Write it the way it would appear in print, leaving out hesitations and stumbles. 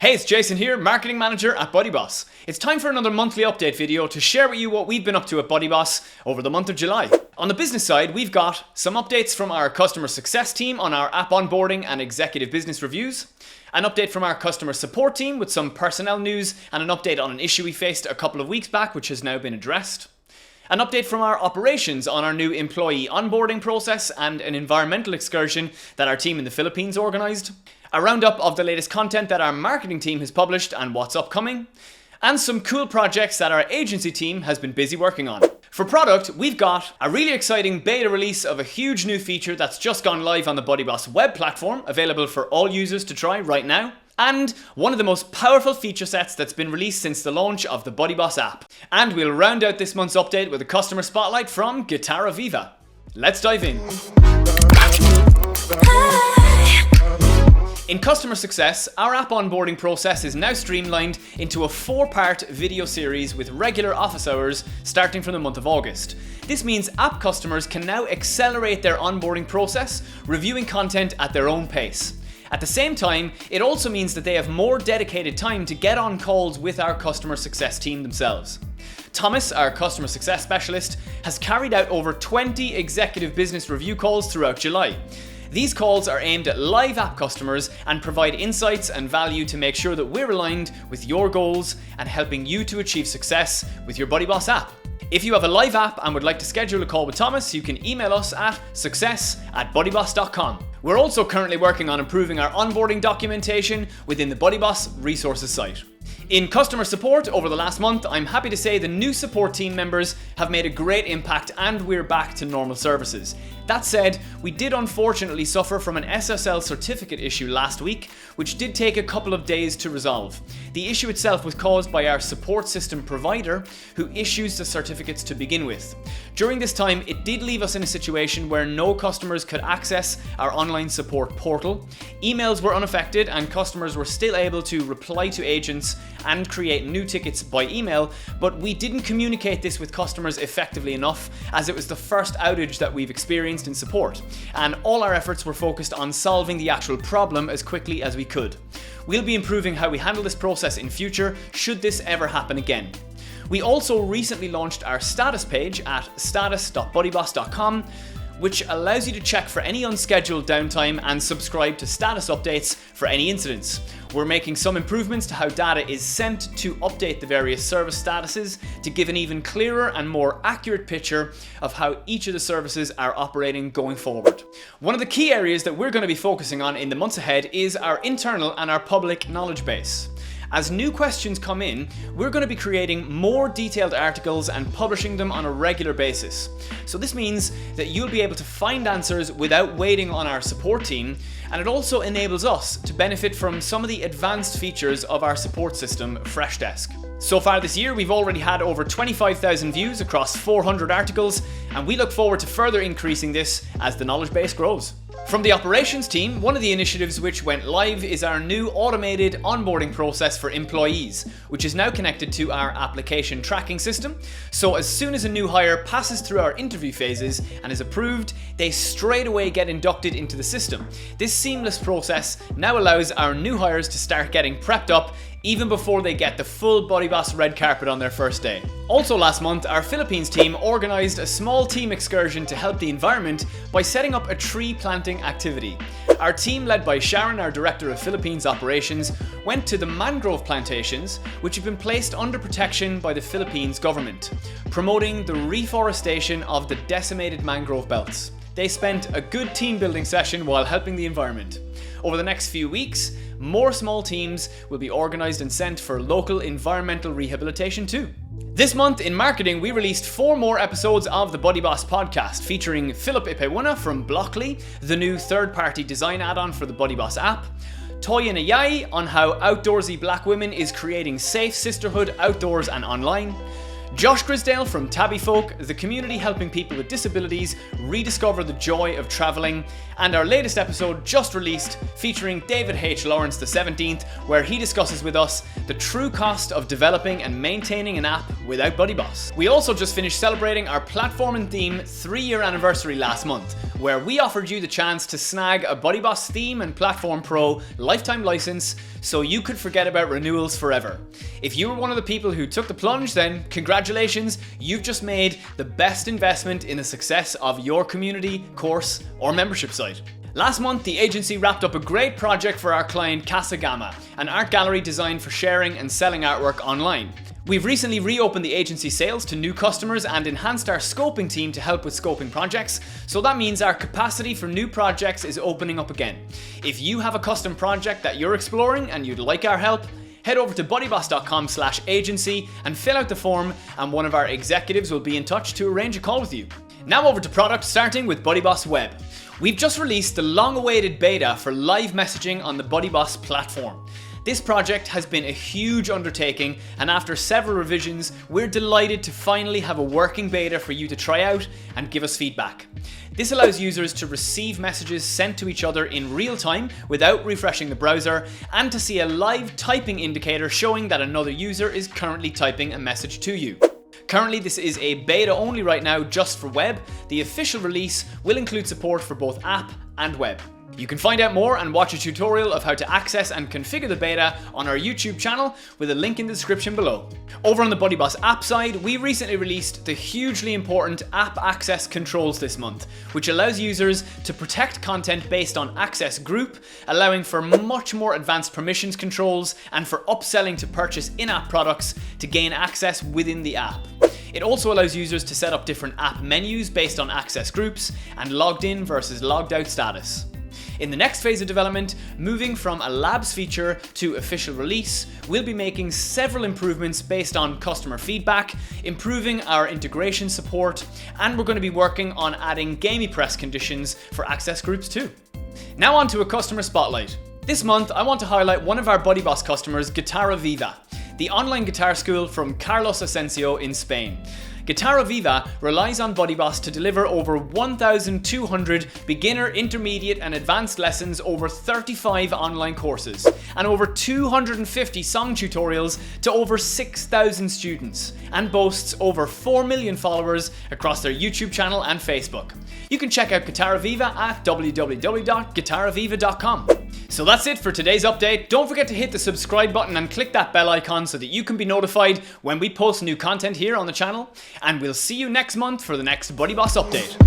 Hey, it's Jason here, Marketing Manager at BuddyBoss. It's time for another monthly update video to share with you what we've been up to at BuddyBoss over the month of July. On the business side, we've got some updates from our customer success team on our app onboarding and executive business reviews, an update from our customer support team with some personnel news and an update on an issue we faced a couple of weeks back which has now been addressed, an update from our operations on our new employee onboarding process and an environmental excursion that our team in the Philippines organised, a roundup of the latest content that our marketing team has published and what's upcoming, and some cool projects that our agency team has been busy working on. For product, we've got a really exciting beta release of a huge new feature that's just gone live on the BuddyBoss Web Platform, available for all users to try right now, and one of the most powerful feature sets that's been released since the launch of the BuddyBoss app. And we'll round out this month's update with a customer spotlight from Guitarraviva. Let's dive in. In customer success, our app onboarding process is now streamlined into a 4-part video series with regular office hours starting from the month of August. This means app customers can now accelerate their onboarding process, reviewing content at their own pace. At the same time, it also means that they have more dedicated time to get on calls with our customer success team themselves. Thomas, our customer success specialist, has carried out over 20 executive business review calls throughout July. These calls are aimed at live app customers and provide insights and value to make sure that we're aligned with your goals and helping you to achieve success with your BuddyBoss app. If you have a live app and would like to schedule a call with Thomas, you can email us at success@buddyboss.com. We're also currently working on improving our onboarding documentation within the BuddyBoss resources site. In customer support over the last month, I'm happy to say the new support team members have made a great impact and we're back to normal services. That said, we did unfortunately suffer from an SSL certificate issue last week, which did take a couple of days to resolve. The issue itself was caused by our support system provider, who issues the certificates to begin with. During this time, it did leave us in a situation where no customers could access our online support portal. Emails were unaffected and customers were still able to reply to agents and create new tickets by email, but we didn't communicate this with customers effectively enough, as it was the first outage that we've experienced in support, and all our efforts were focused on solving the actual problem as quickly as we could. We'll be improving how we handle this process in future should this ever happen again. We also recently launched our status page at status.buddyboss.com, which allows you to check for any unscheduled downtime and subscribe to status updates for any incidents. We're making some improvements to how data is sent to update the various service statuses to give an even clearer and more accurate picture of how each of the services are operating going forward. One of the key areas that we're going to be focusing on in the months ahead is our internal and our public knowledge base. As new questions come in, we're going to be creating more detailed articles and publishing them on a regular basis. So this means that you'll be able to find answers without waiting on our support team, and it also enables us to benefit from some of the advanced features of our support system, Freshdesk. So far this year, we've already had over 25,000 views across 400 articles, and we look forward to further increasing this as the knowledge base grows. From the operations team, one of the initiatives which went live is our new automated onboarding process for employees, which is now connected to our application tracking system. So as soon as a new hire passes through our interview phases and is approved, they straight away get inducted into the system. This seamless process now allows our new hires to start getting prepped up even before they get the full BuddyBoss red carpet on their first day. Also last month, our Philippines team organised a small team excursion to help the environment by setting up a tree planting activity. Our team, led by Sharon, our Director of Philippines Operations, went to the mangrove plantations, which have been placed under protection by the Philippines government, promoting the reforestation of the decimated mangrove belts. They spent a good team building session while helping the environment. Over the next few weeks, more small teams will be organised and sent for local environmental rehabilitation too. This month in marketing, we released 4 more episodes of the BuddyBoss podcast, featuring Philip Ipewuna from Blockly, the new third-party design add-on for the BuddyBoss app, Toya Nayai on how outdoorsy black women is creating safe sisterhood outdoors and online, Josh Grisdale from Tabby Folk, the community helping people with disabilities rediscover the joy of travelling, and our latest episode just released featuring David H. Lawrence the 17th, where he discusses with us the true cost of developing and maintaining an app without BuddyBoss. We also just finished celebrating our platform and theme 3-year anniversary last month, where we offered you the chance to snag a BuddyBoss Theme and Platform Pro lifetime license so you could forget about renewals forever. If you were one of the people who took the plunge, then congratulations, you've just made the best investment in the success of your community, course, or membership site. Last month, the agency wrapped up a great project for our client Casa Gama, an art gallery designed for sharing and selling artwork online. We've recently reopened the agency sales to new customers and enhanced our scoping team to help with scoping projects, so that means our capacity for new projects is opening up again. If you have a custom project that you're exploring and you'd like our help, head over to buddyboss.com/agency and fill out the form, and one of our executives will be in touch to arrange a call with you. Now over to product, starting with BuddyBoss Web. We've just released the long-awaited beta for live messaging on the BuddyBoss platform. This project has been a huge undertaking, and after several revisions, we're delighted to finally have a working beta for you to try out and give us feedback. This allows users to receive messages sent to each other in real time without refreshing the browser, and to see a live typing indicator showing that another user is currently typing a message to you. Currently, this is a beta only right now, just for web. The official release will include support for both app and web. You can find out more and watch a tutorial of how to access and configure the beta on our YouTube channel with a link in the description below. Over on the BuddyBoss app side, we recently released the hugely important app access controls this month, which allows users to protect content based on access group, allowing for much more advanced permissions controls and for upselling to purchase in-app products to gain access within the app. It also allows users to set up different app menus based on access groups and logged in versus logged out status. In the next phase of development, moving from a labs feature to official release, we'll be making several improvements based on customer feedback, improving our integration support, and we're going to be working on adding GamiPress conditions for access groups too. Now on to a customer spotlight. This month, I want to highlight one of our BuddyBoss customers, Guitarraviva, the online guitar school from Carlos Asensio in Spain. Guitarraviva relies on BuddyBoss to deliver over 1,200 beginner, intermediate and advanced lessons over 35 online courses, and over 250 song tutorials to over 6,000 students, and boasts over 4 million followers across their YouTube channel and Facebook. You can check out Guitarraviva at www.guitarraviva.com. So that's it for today's update. Don't forget to hit the subscribe button and click that bell icon so that you can be notified when we post new content here on the channel. And we'll see you next month for the next BuddyBoss update.